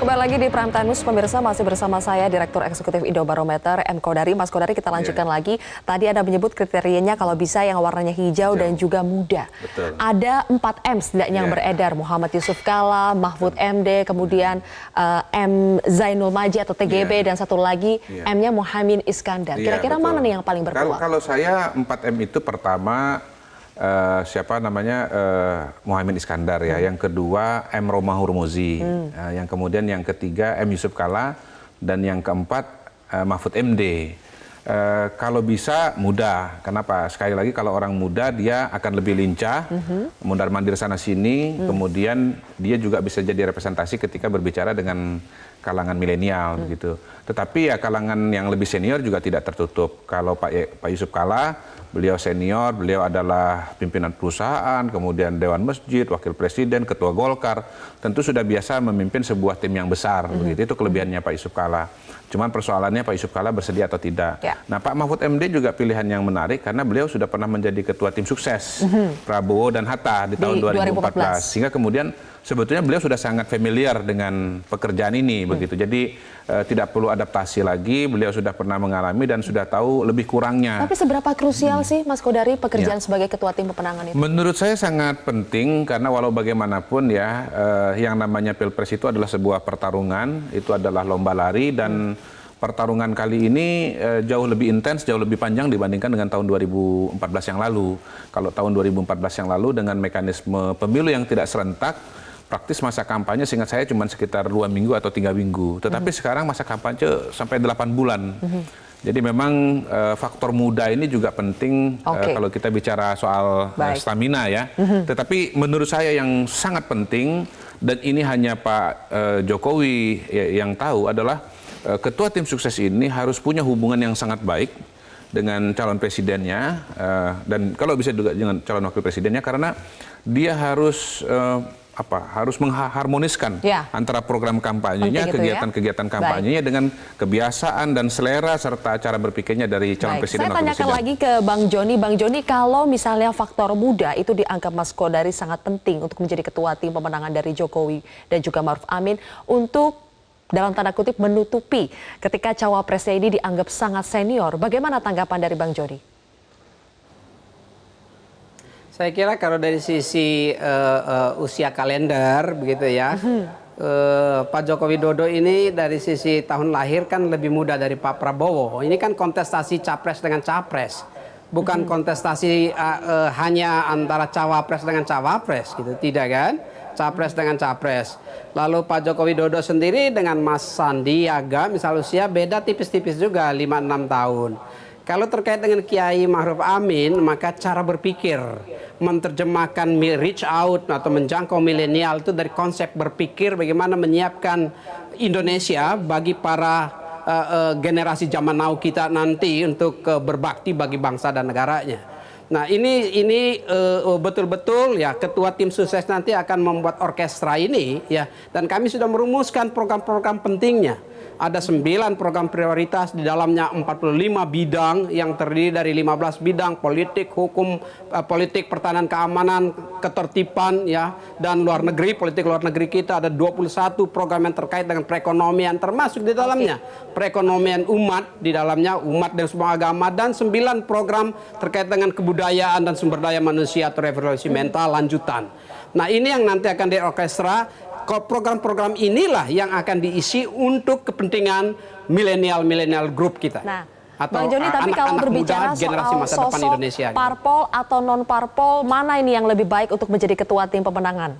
Kembali lagi di Prime Time News, pemirsa, masih bersama saya Direktur Eksekutif Indobarometer M. Kodari. Mas Kodari, kita lanjutkan lagi. Tadi Anda menyebut kriterianya kalau bisa yang warnanya hijau dan juga muda. Betul. Ada 4M setidaknya yang beredar. Muhammad Yusuf Kalla, Mahfud MD, kemudian M. Zainul Majid atau TGB, dan satu lagi M-nya Muhaimin Iskandar. Kira-kira mana nih yang paling berpeluang? Kalau saya 4M itu pertama Muhaimin Iskandar ya, yang kedua M. Romahur Muzi, yang kemudian yang ketiga M. Yusuf Kalla, dan yang keempat Mahfud MD. Kalau bisa muda, kenapa? Sekali lagi kalau orang muda dia akan lebih lincah, mundar-mandir sana sini, kemudian dia juga bisa jadi representasi ketika berbicara dengan kalangan milenial begitu. Tetapi ya kalangan yang lebih senior juga tidak tertutup. Kalau Pak Yusuf Kalla, beliau senior, beliau adalah pimpinan perusahaan, kemudian Dewan Masjid, Wakil Presiden, Ketua Golkar, tentu sudah biasa memimpin sebuah tim yang besar, begitu. Itu kelebihannya Pak Yusuf Kalla. Cuman persoalannya Pak Yusuf Kalla bersedia atau tidak. Nah, Pak Mahfud MD juga pilihan yang menarik karena beliau sudah pernah menjadi ketua tim sukses Prabowo dan Hatta di tahun 2014. Sehingga kemudian sebetulnya beliau sudah sangat familiar dengan pekerjaan ini, begitu. Jadi tidak perlu adaptasi lagi, beliau sudah pernah mengalami dan sudah tahu lebih kurangnya. Tapi seberapa krusial sih Mas Kodari pekerjaan sebagai ketua tim pemenangan itu? Menurut saya sangat penting karena walau bagaimanapun ya, yang namanya Pilpres itu adalah sebuah pertarungan, itu adalah lomba lari, dan pertarungan kali ini jauh lebih intens, jauh lebih panjang dibandingkan dengan tahun 2014 yang lalu. Kalau tahun 2014 yang lalu dengan mekanisme pemilu yang tidak serentak, praktis masa kampanye seingat saya cuma sekitar 2 minggu atau 3 minggu. Tetapi sekarang masa kampanye sampai 8 bulan. Jadi memang faktor muda ini juga penting kalau kita bicara soal stamina ya. Tetapi menurut saya yang sangat penting, dan ini hanya Pak Jokowi yang tahu, adalah ketua tim sukses ini harus punya hubungan yang sangat baik dengan calon presidennya, dan kalau bisa juga dengan calon wakil presidennya, karena dia harus harus mengharmoniskan antara program kampanyenya, kegiatan-kegiatan kampanyenya dengan kebiasaan dan selera serta cara berpikirnya dari calon presiden. Saya tanyakan lagi ke Bang Joni. Bang Joni, kalau misalnya faktor muda itu dianggap Mas Kodari sangat penting untuk menjadi ketua tim pemenangan dari Jokowi dan juga Maruf Amin untuk dalam tanda kutip menutupi ketika cawapresnya ini dianggap sangat senior, bagaimana tanggapan dari Bang Joni? Saya kira kalau dari sisi usia kalender begitu ya, Pak Joko Widodo ini dari sisi tahun lahir kan lebih muda dari Pak Prabowo. Ini kan kontestasi capres dengan capres, bukan kontestasi hanya antara cawapres dengan cawapres gitu, tidak kan? Capres dengan capres. Lalu Pak Joko Widodo sendiri dengan Mas Sandiaga misal usia beda tipis-tipis juga 5-6 tahun. Kalau terkait dengan Kiai Maruf Amin, maka cara berpikir menerjemahkan reach out atau menjangkau milenial itu dari konsep berpikir bagaimana menyiapkan Indonesia bagi para generasi zaman now kita nanti untuk berbakti bagi bangsa dan negaranya. Nah, ini betul-betul ya ketua tim sukses nanti akan membuat orkestra ini ya, dan kami sudah merumuskan program-program pentingnya. Ada 9 program prioritas, di dalamnya 45 bidang yang terdiri dari 15 bidang politik, hukum, politik, pertahanan, keamanan, ketertiban ya, dan luar negeri, politik luar negeri kita ada 21 program yang terkait dengan perekonomian, termasuk di dalamnya perekonomian umat, di dalamnya umat dan semua agama, dan 9 program terkait dengan kebudayaan dan sumber daya manusia atau revolusi mental lanjutan. Nah, ini yang nanti akan diorkestra. Program-program inilah yang akan diisi untuk kepentingan milenial group kita. Nah, atau Bang Joni, tapi kalau berbicara soal sosok Indonesia, parpol atau non parpol, mana ini yang lebih baik untuk menjadi ketua tim pemenangan?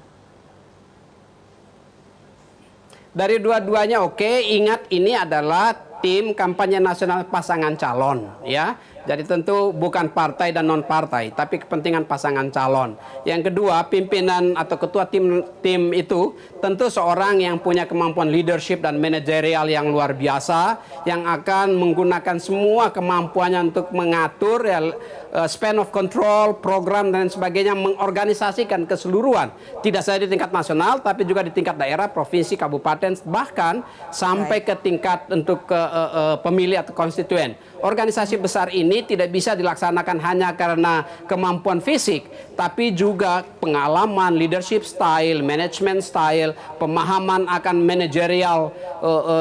Dari dua-duanya oke. Ingat, ini adalah tim kampanye nasional pasangan calon ya. Jadi tentu bukan partai dan non partai, tapi kepentingan pasangan calon. Yang kedua, pimpinan atau ketua tim itu tentu seorang yang punya kemampuan leadership dan manajerial yang luar biasa, yang akan menggunakan semua kemampuannya untuk mengatur ya, span of control, program dan sebagainya, mengorganisasikan keseluruhan, tidak saja di tingkat nasional, tapi juga di tingkat daerah, provinsi, kabupaten, bahkan sampai ke tingkat untuk pemilih atau konstituen. Organisasi besar ini ini tidak bisa dilaksanakan hanya karena kemampuan fisik, tapi juga pengalaman, leadership style, management style, pemahaman akan manajerial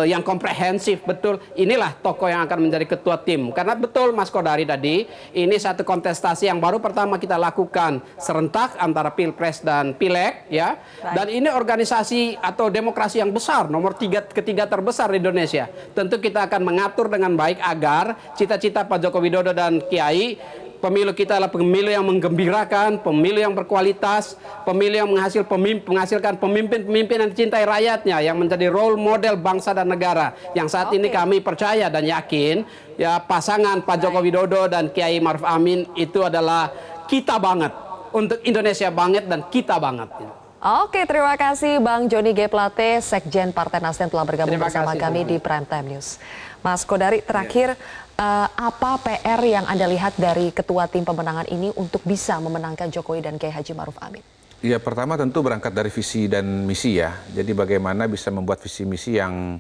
yang komprehensif. Betul, inilah tokoh yang akan menjadi ketua tim. Karena betul Mas Kodari tadi, ini satu kontestasi yang baru pertama kita lakukan serentak antara Pilpres dan Pileg, ya. Dan ini organisasi atau demokrasi yang besar, nomor ketiga terbesar di Indonesia. Tentu kita akan mengatur dengan baik agar cita-cita Pak Joko Widodo dan Kiai, pemilu kita adalah pemilu yang menggembirakan, pemilu yang berkualitas, pemilu yang menghasilkan pemimpin-pemimpin yang dicintai rakyatnya, yang menjadi role model bangsa dan negara. Yang saat ini kami percaya dan yakin, ya, pasangan Pak Joko Widodo dan Kiai Maruf Amin itu adalah kita banget, untuk Indonesia banget dan kita banget. Oke, terima kasih Bang Joni G. Plate, Sekjen Partai Nasdem telah bergabung bersama kami di Prime Time News. Mas Kodari, terakhir apa PR yang Anda lihat dari ketua tim pemenangan ini untuk bisa memenangkan Jokowi dan Kiai Haji Maruf Amin? Ya, pertama tentu berangkat dari visi dan misi ya. Jadi bagaimana bisa membuat visi misi yang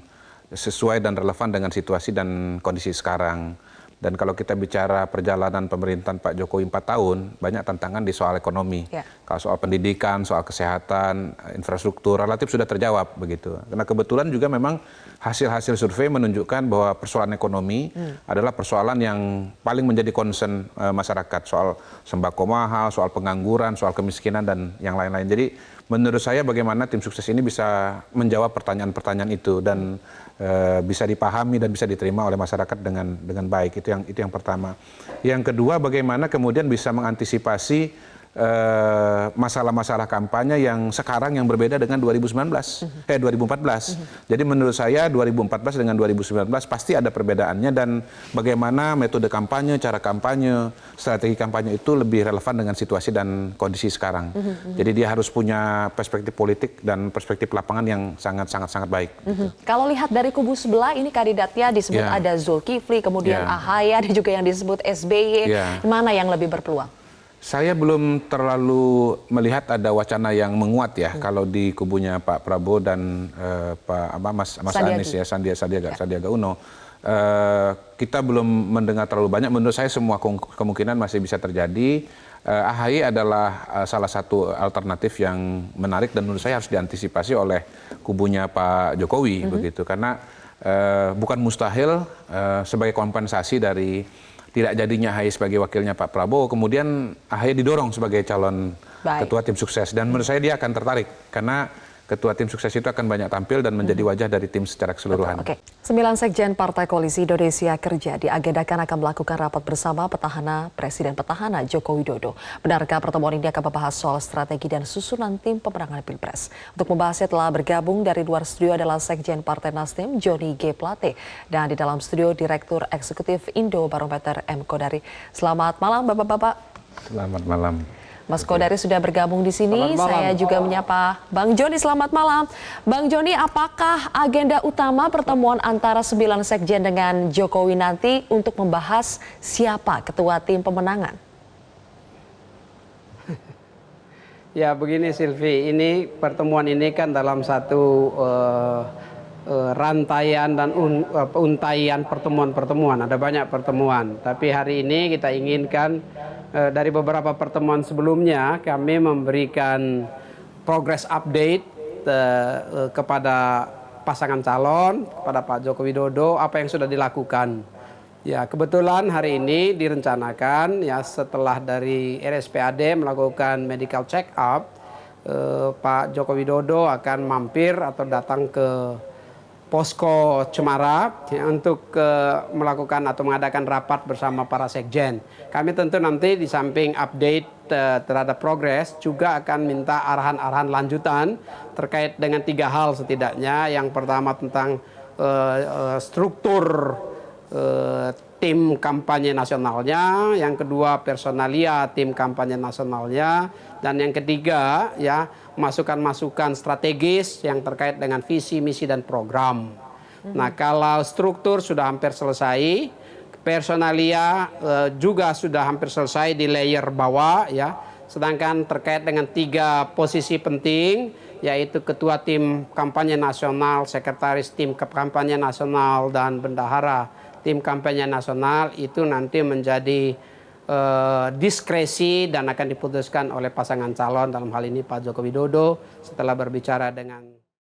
sesuai dan relevan dengan situasi dan kondisi sekarang. Dan kalau kita bicara perjalanan pemerintahan Pak Jokowi 4 tahun, banyak tantangan di soal ekonomi. Ya. Kalau soal pendidikan, soal kesehatan, infrastruktur, relatif sudah terjawab begitu. Karena kebetulan juga memang hasil-hasil survei menunjukkan bahwa persoalan ekonomi adalah persoalan yang paling menjadi concern masyarakat. Soal sembako mahal, soal pengangguran, soal kemiskinan, dan yang lain-lain. Jadi menurut saya bagaimana tim sukses ini bisa menjawab pertanyaan-pertanyaan itu dan bisa dipahami dan bisa diterima oleh masyarakat dengan baik. Itu yang pertama. Yang kedua, bagaimana kemudian bisa mengantisipasi masalah-masalah kampanye yang sekarang yang berbeda dengan 2014. Jadi menurut saya 2014 dengan 2019 pasti ada perbedaannya, dan bagaimana metode kampanye, cara kampanye, strategi kampanye itu lebih relevan dengan situasi dan kondisi sekarang. Jadi dia harus punya perspektif politik dan perspektif lapangan yang sangat baik. Kalau lihat dari kubu sebelah, ini kandidatnya disebut ada Zulkifli, kemudian Ahy, ada juga yang disebut SBY. Mana yang lebih berpeluang? Saya belum terlalu melihat ada wacana yang menguat ya kalau di kubunya Pak Prabowo dan Mas Anies ya, Sandiaga Uno. Kita belum mendengar terlalu banyak. Menurut saya semua kemungkinan masih bisa terjadi. AHY adalah salah satu alternatif yang menarik dan menurut saya harus diantisipasi oleh kubunya Pak Jokowi begitu, karena bukan mustahil sebagai kompensasi dari tidak jadinya AHY sebagai wakilnya Pak Prabowo, kemudian AHY didorong sebagai calon ketua tim sukses. Dan menurut saya dia akan tertarik, karena ketua tim sukses itu akan banyak tampil dan menjadi wajah dari tim secara keseluruhan. Oke. 9 sekjen Partai Koalisi Indonesia Kerja diagendakan akan melakukan rapat bersama Presiden petahana Joko Widodo. Benarkah pertemuan ini akan membahas soal strategi dan susunan tim pemenangan Pilpres? Untuk membahasnya telah bergabung dari luar studio adalah Sekjen Partai Nasdem Joni G. Plate, dan di dalam studio Direktur Eksekutif Indo Barometer M. Kodari. Selamat malam Bapak-bapak. Selamat malam. Mas Kodari sudah bergabung di sini. Saya juga menyapa Bang Joni. Selamat malam. Bang Joni, apakah agenda utama pertemuan antara 9 sekjen dengan Jokowi nanti untuk membahas siapa ketua tim pemenangan? Ya begini Silvi, ini pertemuan ini kan dalam satu rantaian dan untaian pertemuan-pertemuan. Ada banyak pertemuan, tapi hari ini kita inginkan dari beberapa pertemuan sebelumnya kami memberikan progress update kepada pasangan calon, kepada Pak Joko Widodo, apa yang sudah dilakukan. Ya, kebetulan hari ini direncanakan ya setelah dari RSPAD melakukan medical check up, Pak Joko Widodo akan mampir atau datang ke Posko Cemara ya, untuk melakukan atau mengadakan rapat bersama para sekjen. Kami tentu nanti di samping update terhadap progres juga akan minta arahan-arahan lanjutan terkait dengan 3 hal setidaknya. Yang pertama tentang struktur tim kampanye nasionalnya, yang kedua personalia tim kampanye nasionalnya, dan yang ketiga ya masukan-masukan strategis yang terkait dengan visi, misi, dan program. Nah, kalau struktur sudah hampir selesai, personalia juga sudah hampir selesai di layer bawah ya. Sedangkan terkait dengan 3 posisi penting, yaitu ketua tim kampanye nasional, sekretaris tim kampanye nasional, dan bendahara tim kampanye nasional itu nanti menjadi diskresi dan akan diputuskan oleh pasangan calon, dalam hal ini Pak Joko Widodo setelah berbicara dengan